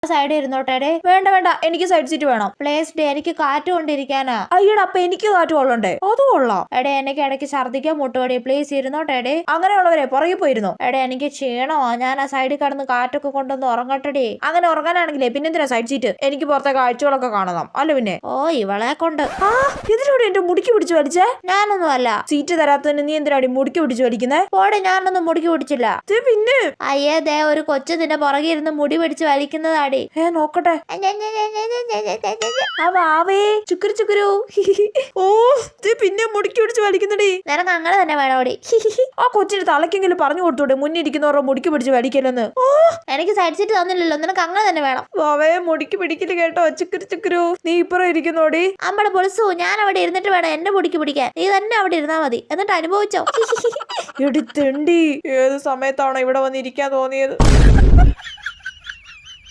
Side ഇരുന്നോട്ടെ. വേണ്ട വേണ്ട, എനിക്ക് സൈഡ് സീറ്റ് വേണം. പ്ലേസ് ഡേ, എനിക്ക് കാറ്റ് കൊണ്ടിരിക്കാനാ. അയ്യടാ, അപ്പൊ എനിക്ക് കാറ്റ് കൊള്ളണ്ടേ? അത് കൊള്ളാം. എടേ, എനിക്ക് ഇടയ്ക്ക് ഛർദിക്കാൻ മുട്ടുപടി. പ്ലീസ് ഇരുന്നോട്ടെ. അങ്ങനെയുള്ളവരെ പുറകെ പോയിരുന്നു. എടേ, എനിക്ക് ക്ഷീണമാ. ഞാൻ ആ സൈഡിൽ കിടന്ന് കാറ്റൊക്കെ കൊണ്ടൊന്ന് ഉറങ്ങട്ടെടേ. അങ്ങനെ ഉറങ്ങാനാണെങ്കിലേ പിന്നെന്തിനാ സൈഡ് സീറ്റ്? എനിക്ക് പുറത്തെ കാഴ്ചകളൊക്കെ കാണണം. അല്ല പിന്നെ. ഓ, ഇവളെ കൊണ്ട്. ആ, ഇതിലൂടെ എന്റെ മുടിക്ക് പിടിച്ചു വലിച്ചേ? ഞാനൊന്നും അല്ല. സീറ്റ് തരാത്തതിന് നീ എന്തിനാടി മുടിക്ക് പിടിച്ചു വലിക്കുന്നേ? ഓടെ, ഞാനൊന്നും മുടിക്ക് പിടിച്ചില്ല. പിന്നെ അയ്യേ, ദേ ഒരു കൊച്ചു നിന്റെ പുറകെ ഇരുന്ന് മുടി പിടിച്ച് വലിക്കുന്നതാടി. നോക്കട്ടെ. ചുക്കുരു ചുക്കുരു. ഓ, പിന്നെ മുടിക്ക് പിടിച്ച് വലിക്കുന്നടി. നിനക്ക് അങ്ങനെ തന്നെ വേണോടി. ആ കൊച്ചിന് തലക്കെങ്കിലും പറഞ്ഞു കൊടുത്തൂടെ മുന്നിരിക്കുന്നവരുടെ മുടിക്ക് പിടിച്ച് വലിക്കലെന്ന്. ഓ, എനിക്ക് സൈഡ് സീറ്റ് തന്നില്ലല്ലോ. നിനക്ക് അങ്ങനെ തന്നെ വേണം. വാവേ, മുടിക്ക് പിടിക്കല് കേട്ടോ. ചുക്കുരു ചുക്കുരു. നീ ഇപ്പുറം ഇരിക്കുന്നോടി. അമ്മടെ പൊളിസു, ഞാൻ അവിടെ ഇരുന്നിട്ട് വേണം എന്റെ മുടിക്ക് പിടിക്കാൻ. നീ തന്നെ അവിടെ ഇരുന്നാ മതി. എന്നിട്ട് അനുഭവിച്ചോ. എടുത്തണ്ടി. ഏത് സമയത്താണോ ഇവിടെ വന്നിരിക്കാൻ തോന്നിയത്?